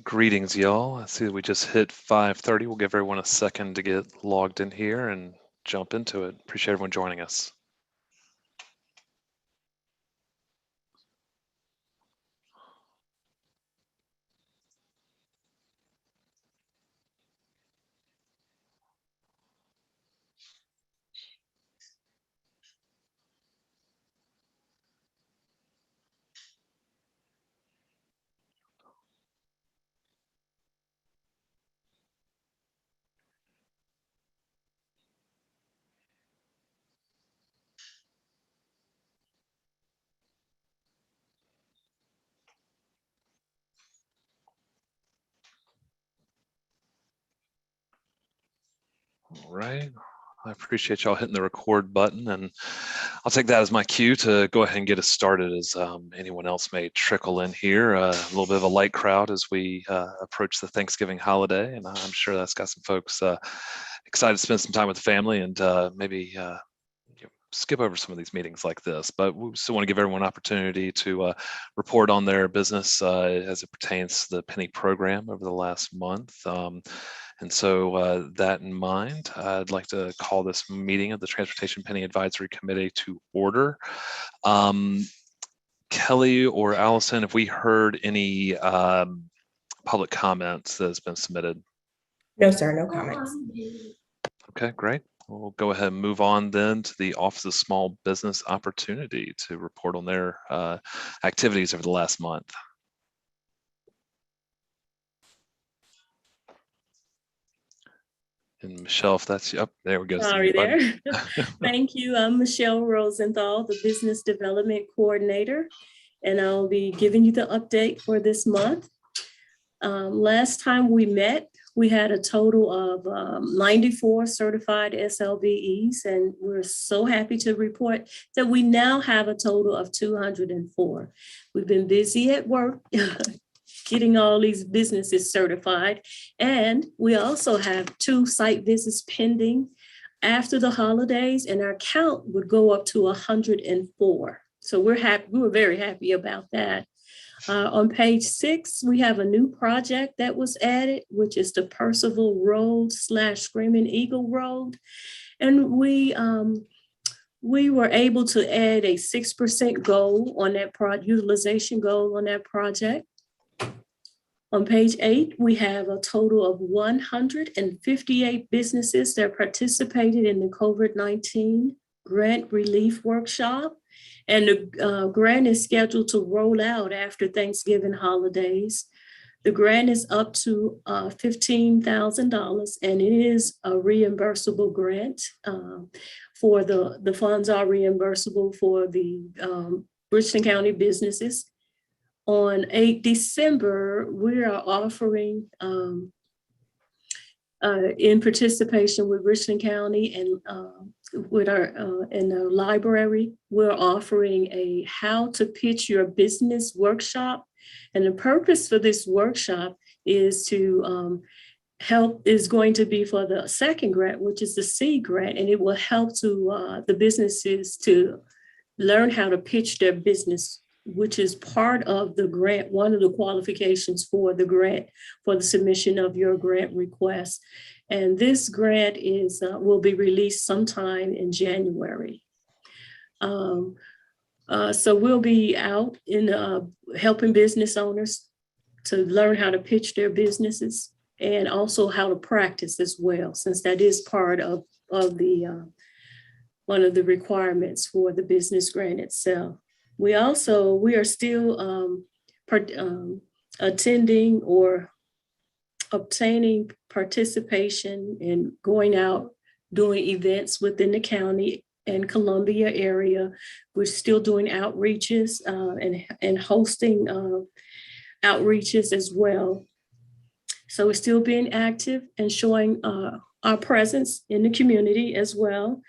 Greetings, y'all. I see that we just hit 5:30. We'll give everyone a second to get logged in here and jump into it. Appreciate everyone joining us. All right. I appreciate y'all hitting the record button, and I'll take that as my cue to go ahead and get us started as anyone else may trickle in here. A little bit of a light crowd as we approach the Thanksgiving holiday, and I'm sure that's got some folks excited to spend some time with the family and maybe skip over some of these meetings like this, but we still want to give everyone an opportunity to report on their business as it pertains to the penny program over the last month. And so that in mind, I'd like to call this meeting of the Transportation Penny Advisory Committee to order. Kelly or Allison, have we heard any public comments that has been submitted? No, sir, no comments. Okay, great. We'll go ahead and move on then to the Office of Small Business Opportunity to report on their activities over the last month. And Michelle, if that's you, there we go. Sorry there. Thank you. I'm Michelle Rosenthal, the Business Development Coordinator, and I'll be giving you the update for this month. Last time we met, we had a total of 94 certified SLBEs, and we're so happy to report that we now have a total of 204. We've been busy at work getting all these businesses certified, and we also have 2 site visits pending after the holidays, and our count would go up to 104. So we're happy. We were very happy about that. On page 6, we have a new project that was added, which is the Percival Road / Screaming Eagle Road. And we were able to add a 6% goal on that utilization goal on that project. On page 8, we have a total of 158 businesses that participated in the COVID-19 grant relief workshop. And the grant is scheduled to roll out after Thanksgiving holidays. The grant is up to $15,000, and it is a reimbursable grant. For the funds are reimbursable for the Richland County businesses. On 8 December, we are offering, in participation with Richland County and with our in the library, we're offering a how to pitch your business workshop. And the purpose for this workshop is to is going to be for the second grant, which is the C grant, and it will help to the businesses to learn how to pitch their business, which is part of the grant, one of the qualifications for the grant, for the submission of your grant request. And this grant is will be released sometime in January. So we'll be out in helping business owners to learn how to pitch their businesses and also how to practice as well, since that is part of the one of the requirements for the business grant itself. We are still attending or obtaining participation in going out, doing events within the county and Columbia area. We're still doing outreaches and hosting outreaches as well. So we're still being active and showing our presence in the community as well.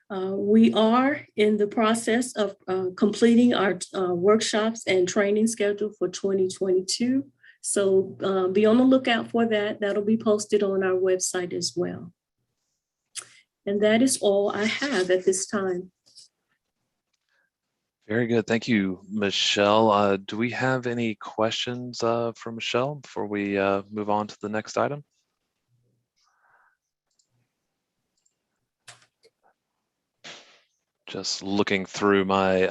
We are in the process of completing our workshops and training schedule for 2022. So be on the lookout for that. That'll be posted on our website as well. And that is all I have at this time. Very good. Thank you, Michelle. Do we have any questions for Michelle before we move on to the next item? Just looking through my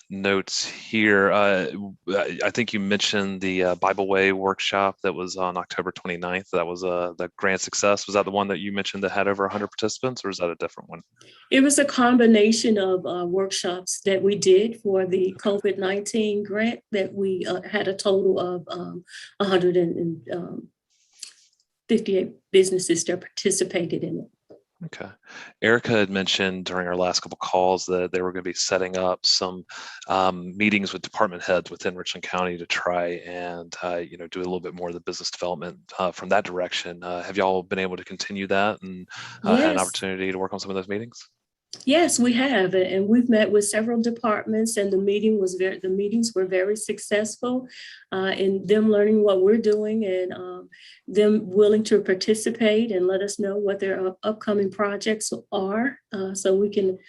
notes here. I think you mentioned the Bible Way workshop that was on October 29th. That was the grand success. Was that the one that you mentioned that had over 100 participants, or is that a different one? It was a combination of workshops that we did for the COVID-19 grant that we had a total of 158 businesses that participated in it. Okay. Erica had mentioned during our last couple calls that they were going to be setting up some meetings with department heads within Richland County to try and do a little bit more of the business development from that direction. Have y'all been able to continue that and had an Yes. opportunity to work on some of those meetings? Yes, we have, and we've met with several departments, and the meetings were very successful in them learning what we're doing and them willing to participate and let us know what their upcoming projects are, so we can,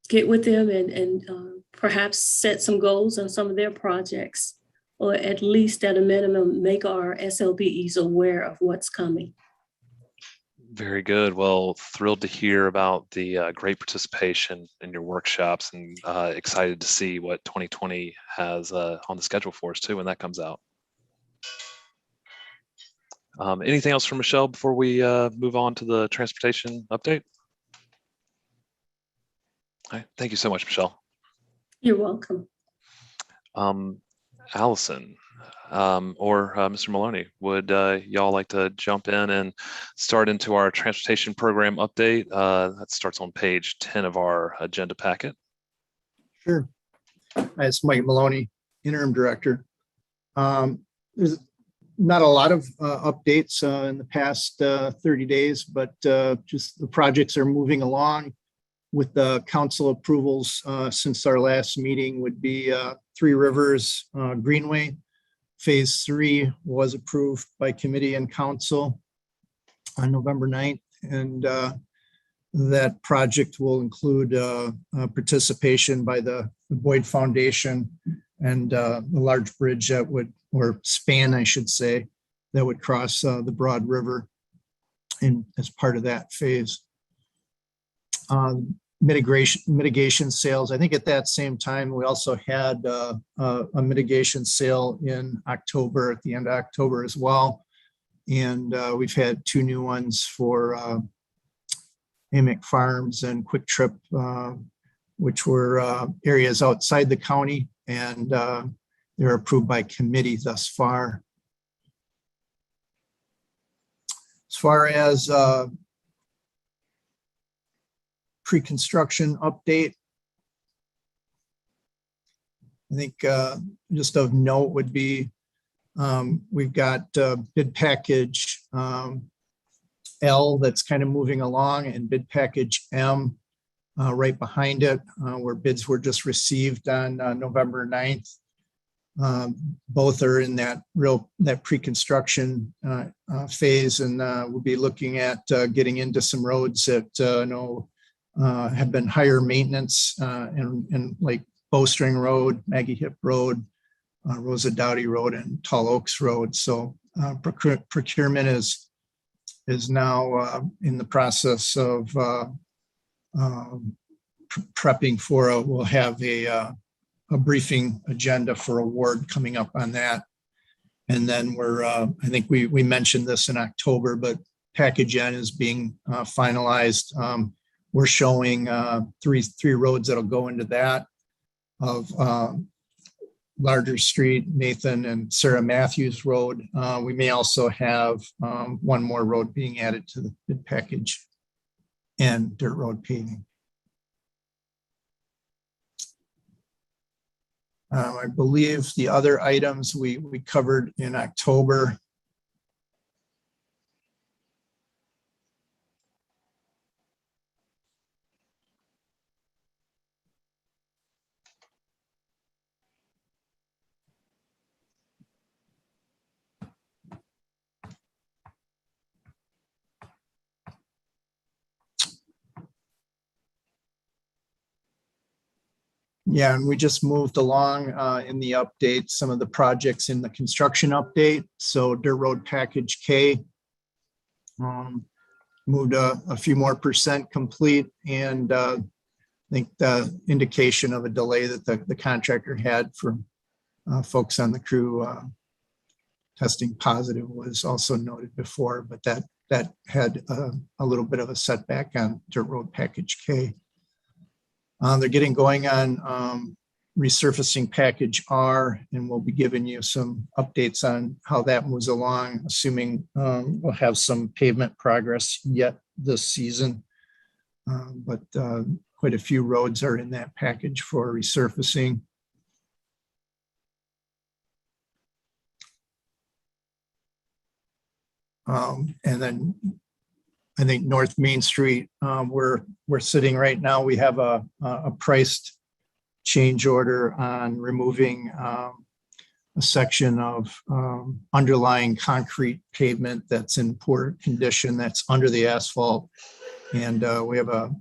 get with them and perhaps set some goals on some of their projects, or at least at a minimum make our SLPEs aware of what's coming. Very good. Well, thrilled to hear about the great participation in your workshops, and excited to see what 2020 has on the schedule for us too when that comes out. Anything else from Michelle before we move on to the transportation update? All right. Thank you so much, Michelle. You're welcome. Allison or Mr. Maloney, would y'all like to jump in and start into our transportation program update? That starts on page 10 of our agenda packet. Sure. Hi, it's Mike Maloney, Interim Director. There's not a lot of updates in the past 30 days, but just the projects are moving along with the council approvals since our last meeting would be Three Rivers Greenway. Phase 3 was approved by committee and council on November 9th, and that project will include participation by the Boyd Foundation and the large bridge that would, or span, I should say, that would cross the Broad River in as part of that phase. Mitigation sales. I think at that same time, we also had a mitigation sale in October, at the end of October as well. And we've had 2 new ones for Amick Farms and Quick Trip, which were areas outside the county, and they're approved by committee thus far. As far as pre-construction update, I think just of note would be we've got bid package L that's kind of moving along, and bid package M right behind it, where bids were just received on November 9th. Both are in that pre-construction phase, and we'll be looking at getting into some roads that have been higher maintenance and like Bowstring Road, Maggie Hip Road, Rosa Dowdy Road, and Tall Oaks Road. So procurement is now in the process of prepping for we'll have a briefing agenda for award coming up on that. And then we're, I think we mentioned this in October, but package N is being finalized. We're showing three roads that'll go into that of Larger Street, Nathan and Sarah Matthews Road. We may also have one more road being added to the bid package and dirt road paving. I believe the other items we covered in October. Yeah, and we just moved along in the update, some of the projects in the construction update. So Dirt Road Package K moved a few more percent complete, and I think the indication of a delay that the contractor had for folks on the crew testing positive was also noted before, but that had a little bit of a setback on Dirt Road Package K. They're getting going on resurfacing Package R, and we'll be giving you some updates on how that moves along, assuming we'll have some pavement progress yet this season. But quite a few roads are in that package for resurfacing. And then I think North Main Street, we're sitting right now, we have a priced change order on removing a section of underlying concrete pavement that's in poor condition, that's under the asphalt. And we have a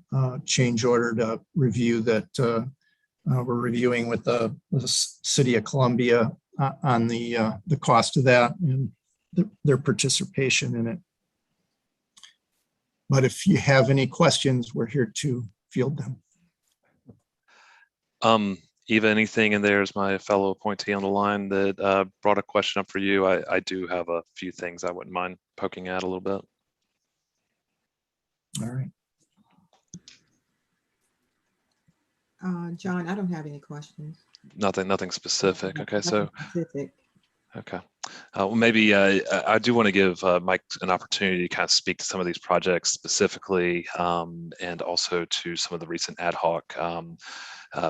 change order to review that we're reviewing with the City of Columbia on the cost of that and their participation in it. But if you have any questions, we're here to field them. Eva, anything in there as my fellow appointee on the line that brought a question up for you? I do have a few things I wouldn't mind poking at a little bit. All right. John, I don't have any questions. Nothing specific. Okay, so Specific. okay. Well, maybe I do want to give Mike an opportunity to kind of speak to some of these projects specifically, and also to some of the recent ad hoc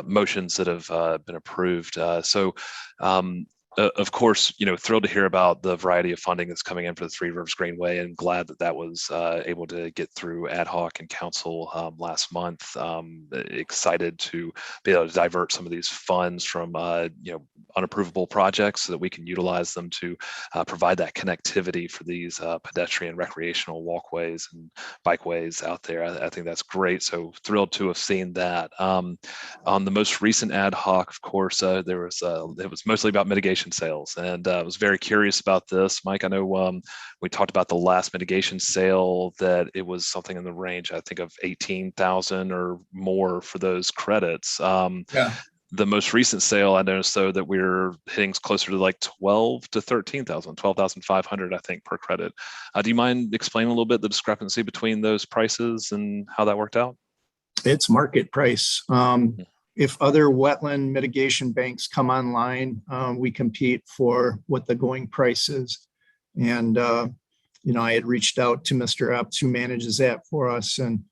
motions that have been approved. Of course, thrilled to hear about the variety of funding that's coming in for the Three Rivers Greenway, and glad that was able to get through ad hoc and council last month. Excited to be able to divert some of these funds from unapprovable projects so that we can utilize them to provide that connectivity for these pedestrian recreational walkways and bikeways out there. I think that's great. So thrilled to have seen that. On the most recent ad hoc, of course, it was mostly about mitigation sales, and I was very curious about this. Mike, I know we talked about the last mitigation sale, that it was something in the range, I think, of 18,000 or more for those credits. Yeah. The most recent sale, I noticed though that we're hitting closer to like 12 to 13,000, 12,500, I think, per credit. Do you mind explaining a little bit the discrepancy between those prices and how that worked out? It's market price. If other wetland mitigation banks come online, we compete for what the going price is. And, I had reached out to Mr. Epps, who manages that for us. And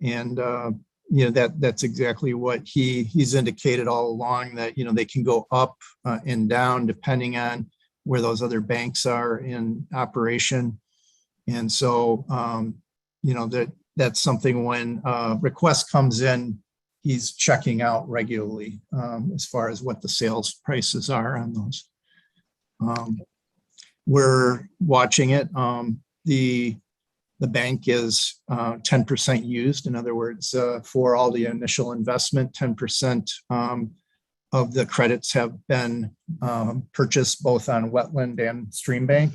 that's exactly what he's indicated all along, that, they can go up and down depending on where those other banks are in operation. And so, that's something when request comes in, he's checking out regularly as far as what the sales prices are on those. We're watching it. The bank is 10% used. In other words, for all the initial investment, 10% of the credits have been purchased both on wetland and stream bank.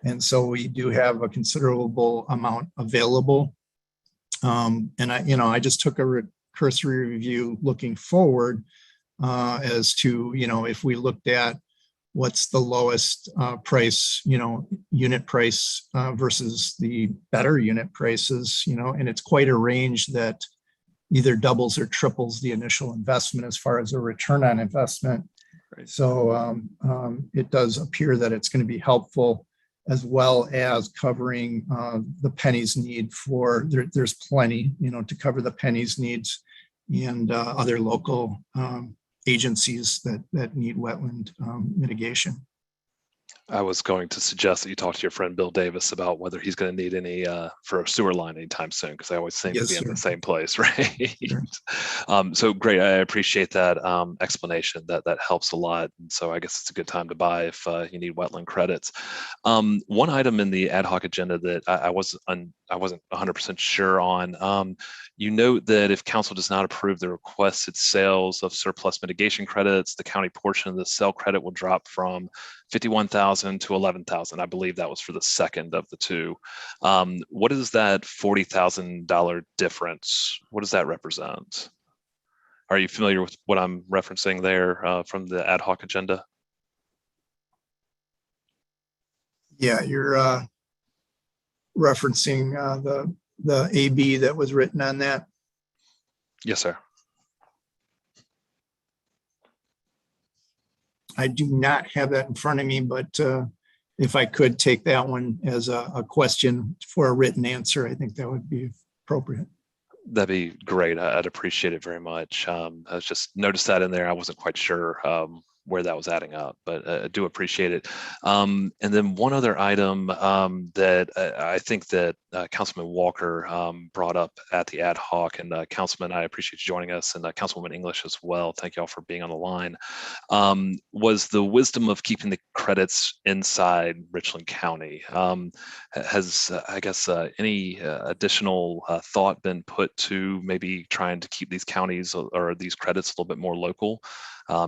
And so we do have a considerable amount available. And I just took a cursory review looking forward as to, if we looked at what's the lowest price, unit price versus the better unit prices, and it's quite a range that either doubles or triples the initial investment as far as a return on investment. Right. So it does appear that it's going to be helpful, as well as covering the pennies need for, there's plenty, to cover the pennies needs and other local agencies that need wetland mitigation. I was going to suggest that you talk to your friend Bill Davis about whether he's going to need any for a sewer line anytime soon, because I always seem to be in the same place, right? Sure. So great. I appreciate that explanation. That helps a lot. And so I guess it's a good time to buy if you need wetland credits. One item in the ad hoc agenda that I I wasn't 100% sure on. You note that if council does not approve the requested sales of surplus mitigation credits, the county portion of the sale credit will drop from 51,000 to 11,000. I believe that was for the second of the two. What is that $40,000 difference? What does that represent? Are you familiar with what I'm referencing there from the ad hoc agenda? Yeah, you're referencing the AB that was written on that. Yes, sir. I do not have that in front of me, but if I could take that one as a question for a written answer, I think that would be appropriate. That'd be great. I'd appreciate it very much. I was just noticed that in there. I wasn't quite sure where that was adding up, but I do appreciate it. And then one other item that I think that Councilman Walker brought up at the ad hoc, and Councilman, I appreciate you joining us, and Councilwoman English as well. Thank you all for being on the line. Was the wisdom of keeping the credits inside Richland County. Has, I guess, any additional thought been put to maybe trying to keep these counties or these credits a little bit more local?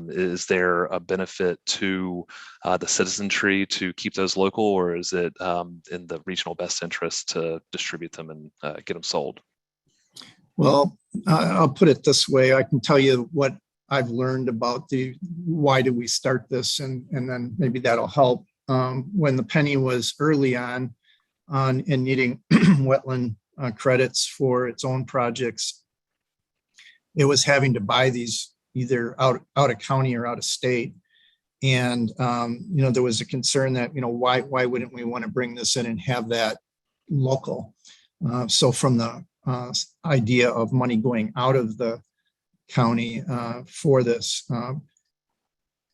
Is there a benefit to the citizenry to keep those local, or is it in the regional best interest to distribute them and get them sold? Well, I'll put it this way. I can tell you what I've learned about why did we start this, and then maybe that'll help. When the penny was early on in needing wetland credits for its own projects, it was having to buy these either out of county or out of state. And, there was a concern that, why wouldn't we want to bring this in and have that local? So from the idea of money going out of the county for this,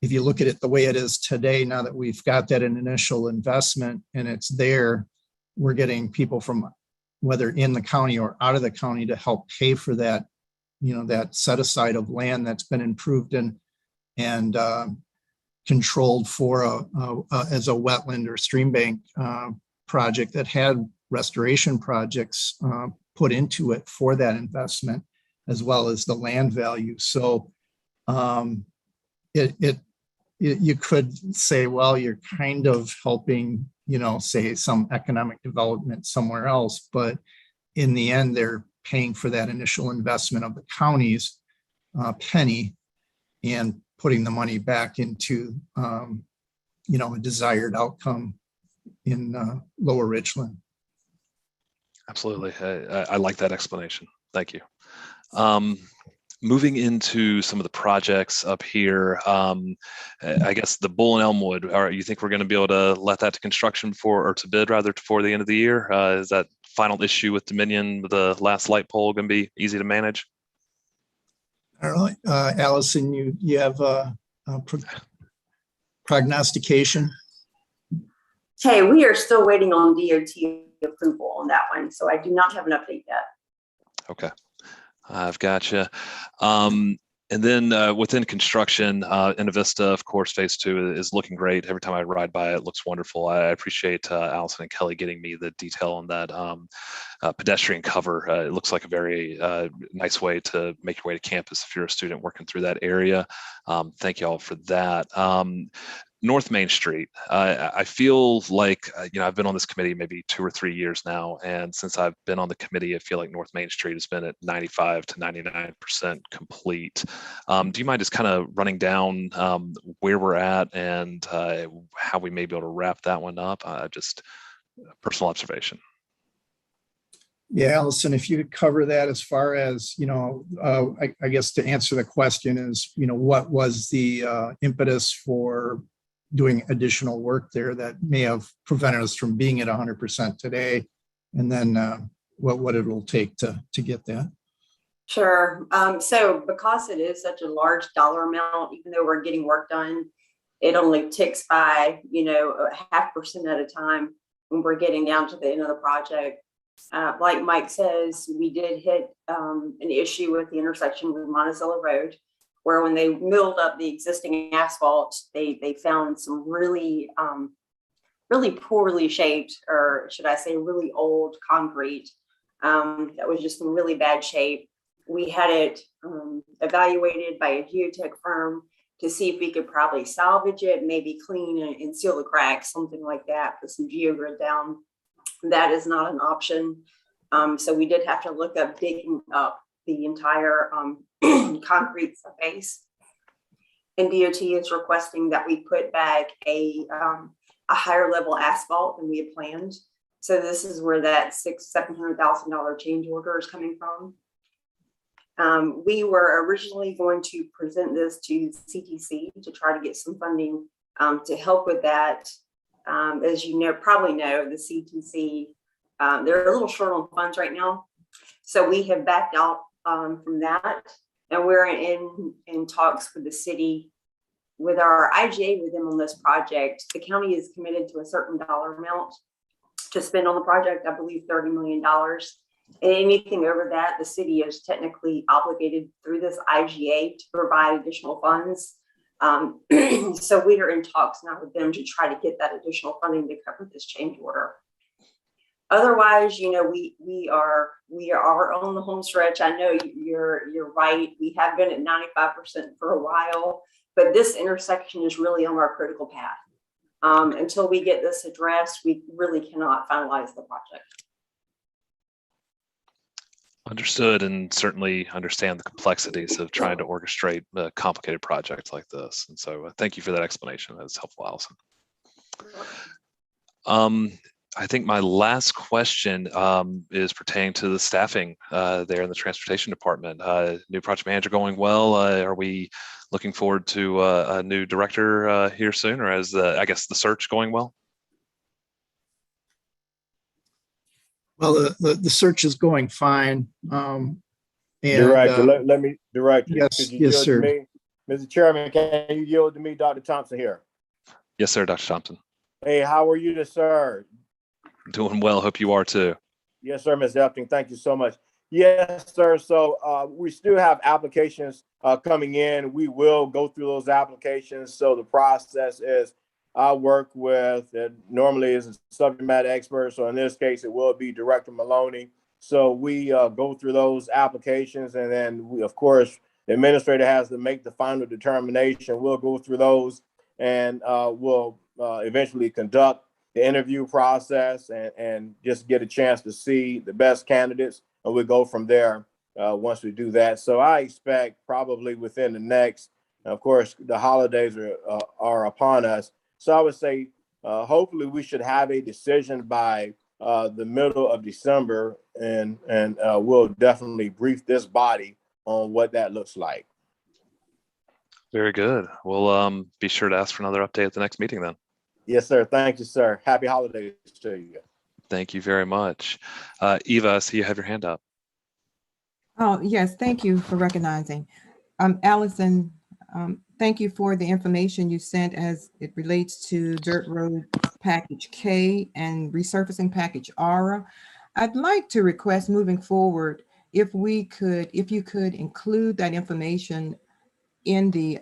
if you look at it the way it is today, now that we've got that initial investment and it's there, we're getting people from whether in the county or out of the county to help pay for that, that set aside of land that's been improved and controlled for as a wetland or stream bank project that had restoration projects put into it for that investment, as well as the land value. So you could say, well, you're kind of helping, say some economic development somewhere else, but in the end, they're paying for that initial investment of the county's penny and putting the money back into, a desired outcome in Lower Richland. Absolutely. I like that explanation. Thank you. Moving into some of the projects up here, I guess the Bull and Elmwood, you think we're going to be able to let that to construction or to bid rather before the end of the year? Is that final issue with Dominion, with the last light pole, going to be easy to manage? I don't know, Allison, you have a prognostication? Hey, we are still waiting on DOT approval on that one, so I do not have an update yet. Okay, I've got you. And then within construction, Innovista, of course, phase 2 is looking great. Every time I ride by it, looks wonderful. I appreciate Allison and Kelly getting me the detail on that pedestrian cover. It looks like a very nice way to make your way to campus if you're a student working through that area. Thank you all for that. North Main Street. I feel like, I've been on this committee maybe 2 or 3 years now. And since I've been on the committee, I feel like North Main Street has been at 95 to 99% complete. Do you mind just kind of running down where we're at and how we may be able to wrap that one up? Just personal observation. Yeah, Allison, if you could cover that as far as, I guess to answer the question is, what was the impetus for doing additional work there that may have prevented us from being at 100% today, and then what it will take to get that? Sure. So because it is such a large dollar amount, even though we're getting work done, it only ticks by, 0.5% at a time when we're getting down to the end of the project. Like Mike says, we did hit an issue with the intersection with Monticello Road, where when they milled up the existing asphalt, they found some really really poorly shaped, or should I say really old concrete that was just in really bad shape. We had it evaluated by a geotech firm to see if we could probably salvage it, maybe clean and seal the cracks, something like that, put some geogrid down. That is not an option. So we did have to look up digging up the entire concrete base. And DOT is requesting that we put back a higher level asphalt than we had planned. So this is where that $700,000 change order is coming from. We were originally going to present this to CTC to try to get some funding to help with that. As you know, probably know, the CTC, they're a little short on funds right now. So we have backed out from that. And we're in talks with the city, with our IGA with them on this project. The county is committed to a certain dollar amount to spend on the project, I believe $30 million. And anything over that, the city is technically obligated through this IGA to provide additional funds. So we are in talks now with them to try to get that additional funding to cover this change order. Otherwise, you know, we are on the home stretch. I know you're right. We have been at 95% for a while, but this intersection is really on our critical path. Until we get this addressed, we really cannot finalize the project. Understood, and certainly understand the complexities of trying to orchestrate a complicated project like this. And so thank you for that explanation. That's helpful, Allison. I think my last question is pertaining to the staffing there in the transportation department. New project manager going well. Are we looking forward to a new director here soon, or is I guess the search going well? Well, the search is going fine. Director, let me, Director. Yes, could you yes, yield to sir. me? Mr. Chairman, can you yield to me, Dr. Thompson here? Yes, sir, Dr. Thompson. Hey, how are you, sir? Doing well. Hope you are too. Yes, sir, Ms. Epting. Thank you so much. Yes, sir. So we still have applications coming in. We will go through those applications. So the process is I work with, normally is a subject matter expert. So in this case, it will be Director Maloney. So we go through those applications, and then we, of course, the administrator has to make the final determination. We'll go through those, and we'll eventually conduct the interview process and just get a chance to see the best candidates, and we go from there once we do that. So I expect probably within the next, of course, the holidays are upon us. So I would say hopefully we should have a decision by the middle of December, and we'll definitely brief this body on what that looks like. Very good. We'll be sure to ask for another update at the next meeting then. Yes, sir. Thank you, sir. Happy holidays to you. Thank you very much. Eva, I see you have your hand up. Oh, yes, thank you for recognizing. Allison, thank you for the information you sent as it relates to Dirt Road Package K and resurfacing package ARA. I'd like to request moving forward, if you could include that information in the,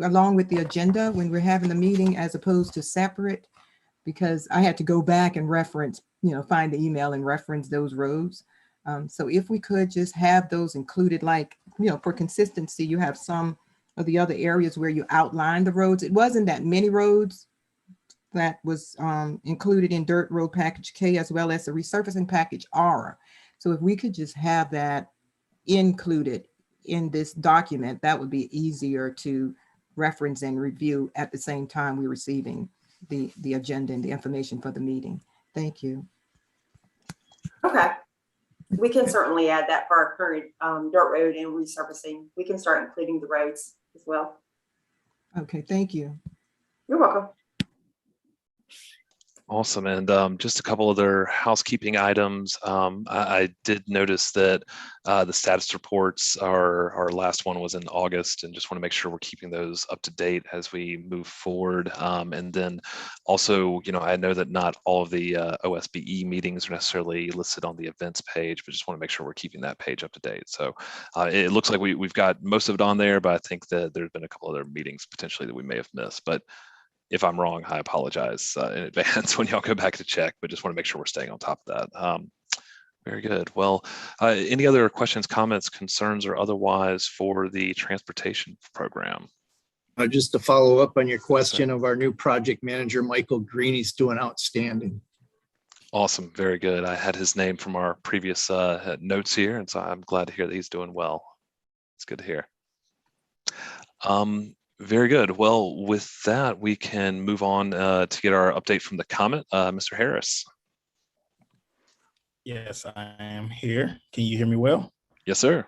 along with the agenda when we're having the meeting, as opposed to separate, because I had to go back and reference, find the email and reference those roads. So if we could just have those included, like, for consistency, you have some of the other areas where you outline the roads. It wasn't that many roads that was included in Dirt Road Package K, as well as the resurfacing package ARA. So if we could just have that included in this document, that would be easier to reference and review at the same time we're receiving the agenda and the information for the meeting. Thank you. Okay. We can certainly add that for our current dirt road and resurfacing. We can start including the roads as well. Okay, thank you. You're welcome. Awesome. And just a couple other housekeeping items. I did notice that the status reports, our last one was in August, and just want to make sure we're keeping those up to date as we move forward. And then also, I know that not all of the OSBE meetings are necessarily listed on the events page, but just want to make sure we're keeping that page up to date. So it looks like we've got most of it on there, but I think that there's been a couple other meetings potentially that we may have missed. But If I'm wrong, I apologize in advance when y'all go back to check, but just want to make sure we're staying on top of that. Very good. Well, any other questions, comments, concerns, or otherwise for the transportation program? Just to follow up on your question of our new project manager, Michael Green, he's doing outstanding. Awesome. Very good. I had his name from our previous notes here, and so I'm glad to hear that he's doing well. It's good to hear. Very good. Well, with that, we can move on to get our update from the Committe. Mr. Harris. Yes, I am here. Can you hear me well? Yes, sir.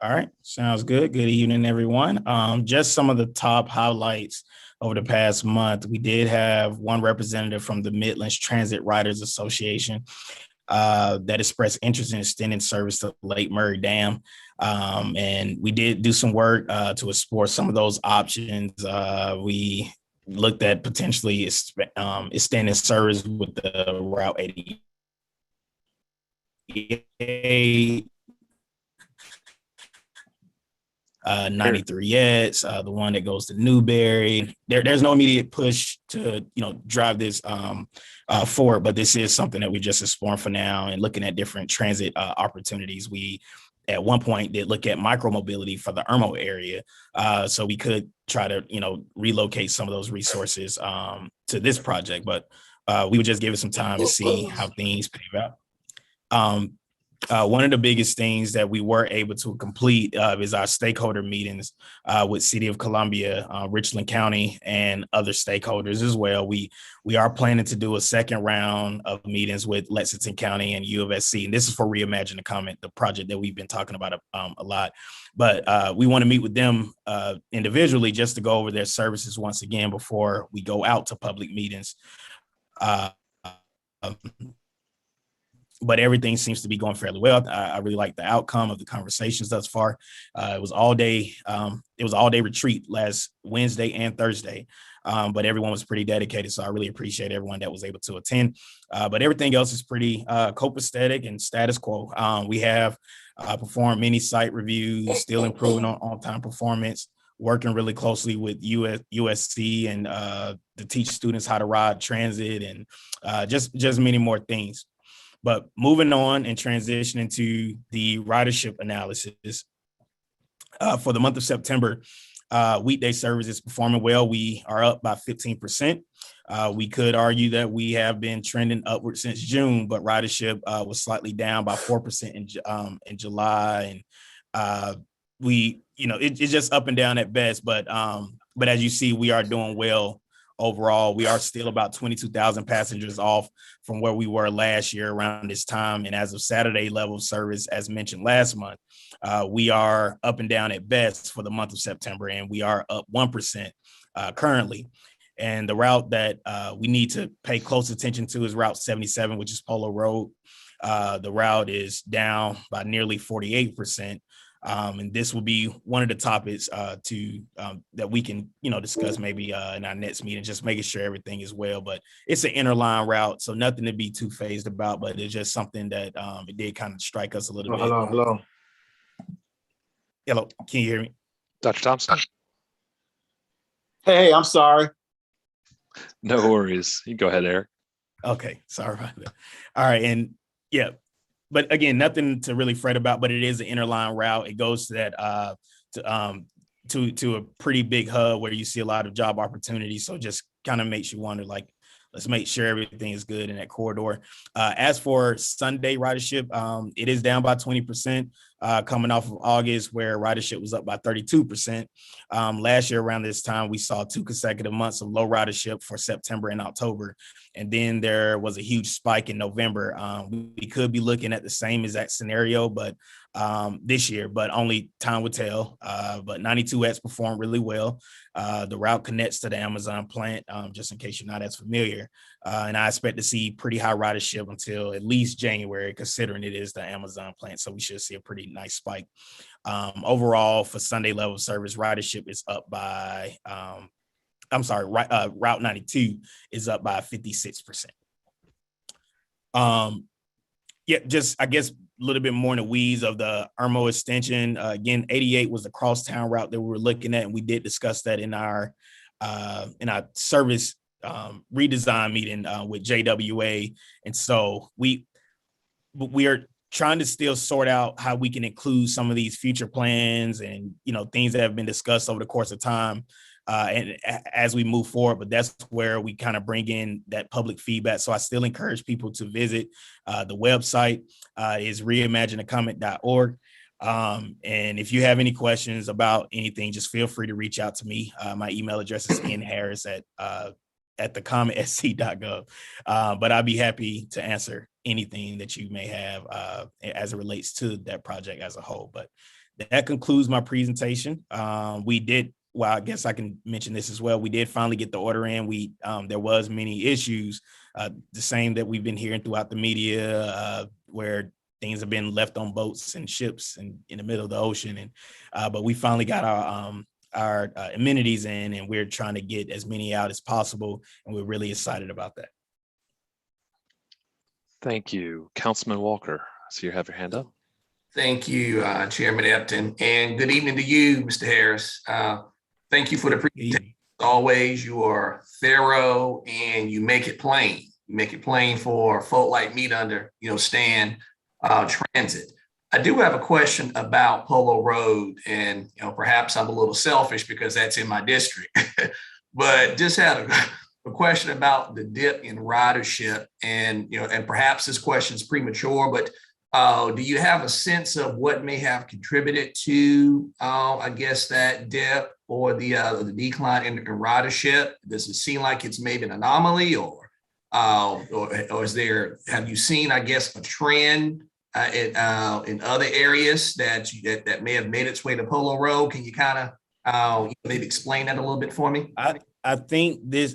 All right, sounds good. Good evening, everyone. Just some of the top highlights over the past month. We did have one representative from the Midlands Transit Riders Association that expressed interest in extending service to Lake Murray Dam. And we did do some work to explore some of those options. We looked at potentially extending service with the Route 88 93X, the one that goes to Newberry. There's no immediate push to drive this forward, but this is something that we're just exploring for now and looking at different transit opportunities. We at one point did look at micromobility for the Irmo area, so we could try to relocate some of those resources to this project, but we would just give it some time to see how things pay out. One of the biggest things that we were able to complete is our stakeholder meetings with City of Columbia, Richland County, and other stakeholders as well. We are planning to do a second round of meetings with Lexington County and U of SC, and this is for Reimagine the Committe, the project that we've been talking about a lot. But we want to meet with them individually just to go over their services once again before we go out to public meetings. But everything seems to be going fairly well. I really like the outcome of the conversations thus far. It was all day. It was all day retreat last Wednesday and Thursday, but everyone was pretty dedicated. So I really appreciate everyone that was able to attend. But everything else is pretty copacetic and status quo. We have performed many site reviews, still improving on on-time performance, working really closely with USC and to teach students how to ride transit and just many more things. But moving on and transitioning to the ridership analysis for the month of September, weekday service is performing well. We are up by 15%. We could argue that we have been trending upward since June, but ridership was slightly down by 4% in July. And it's just up and down at best. But as you see, we are doing well. Overall, we are still about 22,000 passengers off from where we were last year around this time. And as of Saturday level service, as mentioned last month, we are up and down at best for the month of September, and we are up 1% currently. And the route that we need to pay close attention to is Route 77, which is Polo Road. The route is down by nearly 48%. And this will be one of the topics that we can, discuss maybe in our next meeting, just making sure everything is well. But it's an interline route, so nothing to be too phased about. But it's just something that it did kind of strike us a little bit. Hello, can you hear me? Dr. Thompson. Hey, I'm sorry. No worries. You can go ahead, Eric. Okay, sorry about that. All right, and yeah. But again, nothing to really fret about, but it is an interline route. It goes to that to a pretty big hub where you see a lot of job opportunities. So just kind of makes you wonder, like, let's make sure everything is good in that corridor. As for Sunday ridership, it is down by 20%, coming off of August where ridership was up by 32%. Last year around this time, we saw 2 consecutive months of low ridership for September and October. And then there was a huge spike in November. We could be looking at the same exact scenario, but this year, but only time would tell. But 92X performed really well. The route connects to the Amazon plant, just in case you're not as familiar. And I expect to see pretty high ridership until at least January, considering it is the Amazon plant. So we should see a pretty nice spike. Overall, for Sunday level service, ridership is up by, Route 92 is up by 56%. Just, I guess, a little bit more in the weeds of the Irmo extension. Again, 88 was the crosstown route that we were looking at, and we did discuss that in our in our service redesign meeting with JWA. And so we are trying to still sort out how we can include some of these future plans and, things that have been discussed over the course of time. And as we move forward, but that's where we kind of bring in that public feedback. So I still encourage people to visit the website is reimagineacommitte.org. And if you have any questions about anything, just feel free to reach out to me. My email address is nharris at thecommittesc.gov. But I'd be happy to answer anything that you may have as it relates to that project as a whole. But that concludes my presentation. Well, I guess I can mention this as well. We did finally get the order in. There was many issues, the same that we've been hearing throughout the media, where things have been left on boats and ships and in the middle of the ocean. But we finally got our amenities in, and we're trying to get as many out as possible. And we're really excited about that. Thank you. Councilman Walker, so you have your hand up. Thank you, Chairman Epton, and good evening to you, Mr. Harris. Thank you for the presentation. As always, you are thorough and you make it plain. You make it plain for folk like me to understand transit. I do have a question about Polo Road, and perhaps I'm a little selfish because that's in my district, but just had a question about the dip in ridership, and and perhaps this question is premature, but do you have a sense of what may have contributed to, I guess, that dip or the decline in ridership? Does it seem like it's maybe an anomaly, or is there? Have you seen, I guess, a trend in other areas that may have made its way to Polo Road? Can you kind of maybe explain that a little bit for me? I think the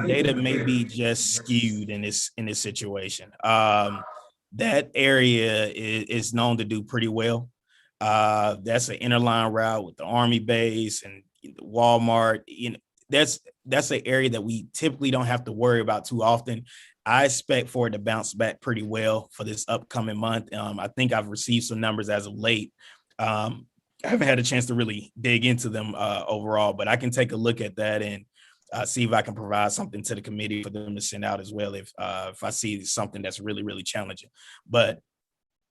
data may be just skewed in this situation. That area is known to do pretty well. That's an interline route with the Army base and Walmart. That's an area that we typically don't have to worry about too often. I expect for it to bounce back pretty well for this upcoming month. I think I've received some numbers as of late. I haven't had a chance to really dig into them overall, but I can take a look at that and see if I can provide something to the committee for them to send out as well if I see something that's really, really challenging. But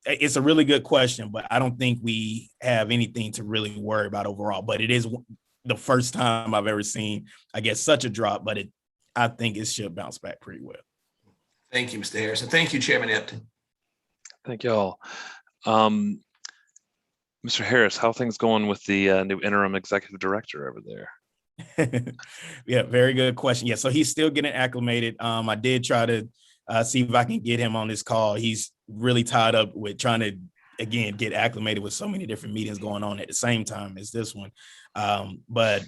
it's a really good question, but I don't think we have anything to really worry about overall. But it is the first time I've ever seen, I guess, such a drop, but I think it should bounce back pretty well. Thank you, Mr. Harrison. Thank you, Chairman Epton. Thank y'all. Mr. Harris, how are things going with the new interim executive director over there? Yeah, very good question. Yeah, so he's still getting acclimated. I did try to see if I can get him on this call. He's really tied up with trying to, again, get acclimated with so many different meetings going on at the same time as this one. But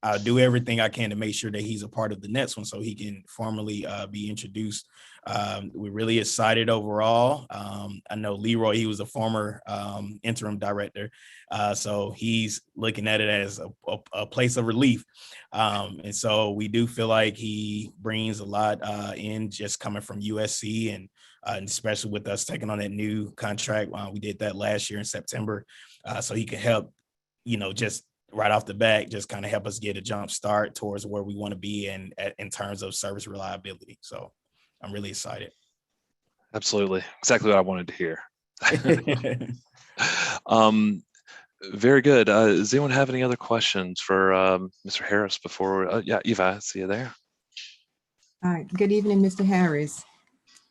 I'll do everything I can to make sure that he's a part of the next one so he can formally be introduced. We're really excited overall. I know Leroy, he was a former interim director. So he's looking at it as a place of relief. And so we do feel like he brings a lot in just coming from USC and especially with us taking on that new contract. We did that last year in September. So he can help, just right off the bat, just kind of help us get a jump start towards where we want to be in terms of service reliability. So I'm really excited. Absolutely. Exactly what I wanted to hear. Very good. Does anyone have any other questions for Mr. Harris before? Yeah, Eva, I see you there. All right. Good evening, Mr. Harris.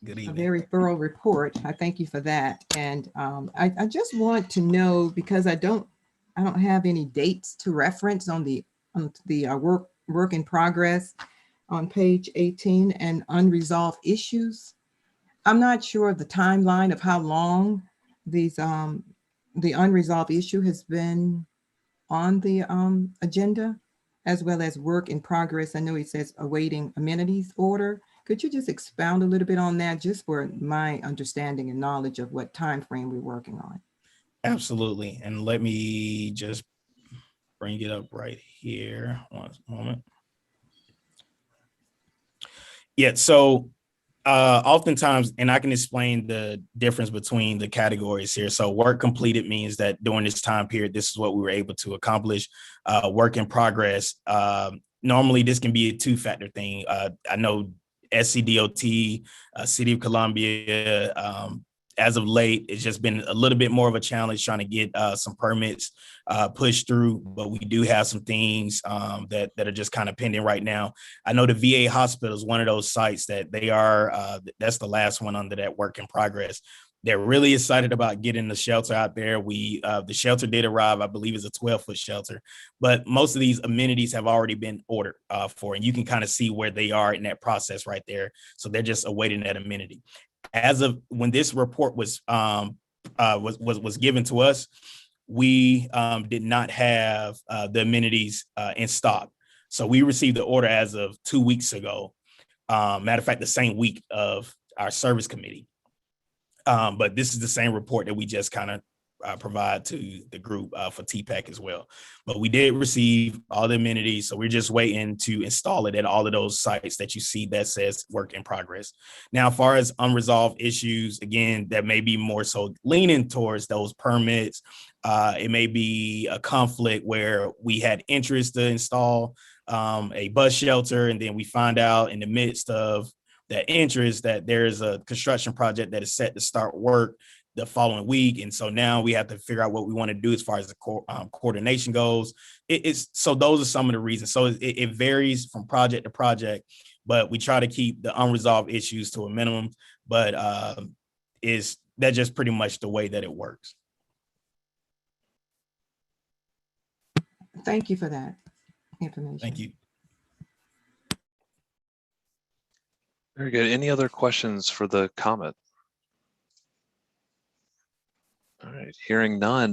Good A evening. very thorough report. I thank you for that. And I just want to know, because I don't have any dates to reference on the work in progress on page 18 and unresolved issues. I'm not sure of the timeline of how long these the unresolved issue has been on the agenda, as well as work in progress. I know he says awaiting amenities order. Could you just expound a little bit on that, just for my understanding and knowledge of what time frame we're working on? Absolutely. And let me just bring it up right here. One moment. Yeah, so oftentimes, and I can explain the difference between the categories here. So work completed means that during this time period, this is what we were able to accomplish. Work in progress normally this can be a two-factor thing. I know SCDOT, City of Columbia, as of late, it's just been a little bit more of a challenge trying to get some permits pushed through, but we do have some things that are just kind of pending right now. I know the VA hospital is one of those sites that they are, that's the last one under that work in progress. They're really excited about getting the shelter out there. The shelter did arrive, I believe it's a 12-foot shelter, but most of these amenities have already been ordered for, and you can kind of see where they are in that process right there. So they're just awaiting that amenity. As of when this report was given to us, we did not have the amenities in stock. So we received the order as of 2 weeks ago. Matter of fact, the same week of our service committee. But this is the same report that we just kind of provide to the group for TPAC as well. But we did receive all the amenities, so we're just waiting to install it at all of those sites that you see that says work in progress. Now, as far as unresolved issues, again, that may be more so leaning towards those permits. It may be a conflict where we had interest to install a bus shelter, and then we find out in the midst of that interest that there's a construction project that is set to start work the following week. And so now we have to figure out what we want to do as far as the coordination goes. So those are some of the reasons. So it varies from project to project, but we try to keep the unresolved issues to a minimum, but that's just pretty much the way that it works. Thank you for that information. Thank you. Very good. Any other questions for the Committe? All right, hearing none.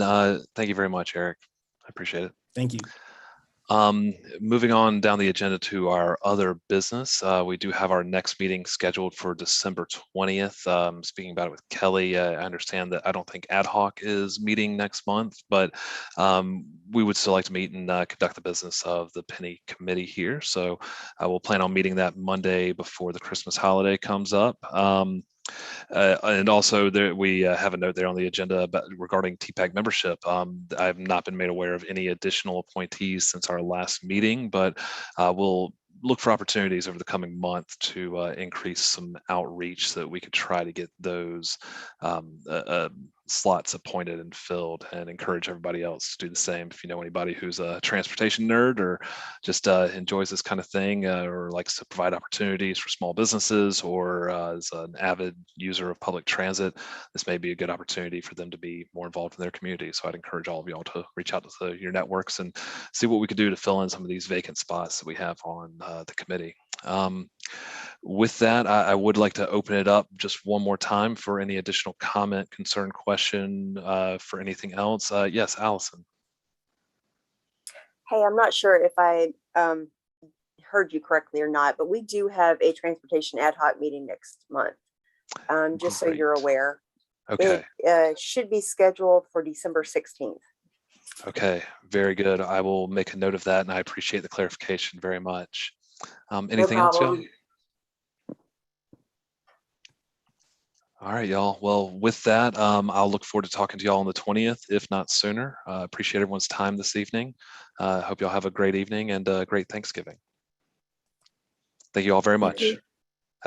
Thank you very much, Eric. I appreciate it. Thank you. Moving on down the agenda to our other business, we do have our next meeting scheduled for December 20th. Speaking about it with Kelly, I understand that I don't think ad hoc is meeting next month, but we would still like to meet and conduct the business of the Penny Committee here. So we'll plan on meeting that Monday before the Christmas holiday comes up. And also there, we have a note there on the agenda about regarding TPAC membership. I've not been made aware of any additional appointees since our last meeting, but we'll look for opportunities over the coming month to increase some outreach so that we could try to get those slots appointed and filled, and encourage everybody else to do the same. If you know anybody who's a transportation nerd or just enjoys this kind of thing, or likes to provide opportunities for small businesses, or is an avid user of public transit, this may be a good opportunity for them to be more involved in their community. So I'd encourage all of y'all to reach out to your networks and see what we could do to fill in some of these vacant spots that we have on the committee. With that, I would like to open it up just one more time for any additional comment, concern, question, for anything else. Yes, Allison. Hey, I'm not sure if I heard you correctly or not, but we do have a transportation ad hoc meeting next month. Just so you're Great. aware. Okay. It should be scheduled for December 16th. Okay, very good. I will make a note of that, and I appreciate the clarification very much. Anything else, y'all? All right, y'all. Well, with that, I'll look forward to talking to y'all on the 20th, if not sooner. Appreciate everyone's time this evening. Hope y'all have a great evening and a great Thanksgiving. Thank you all very much.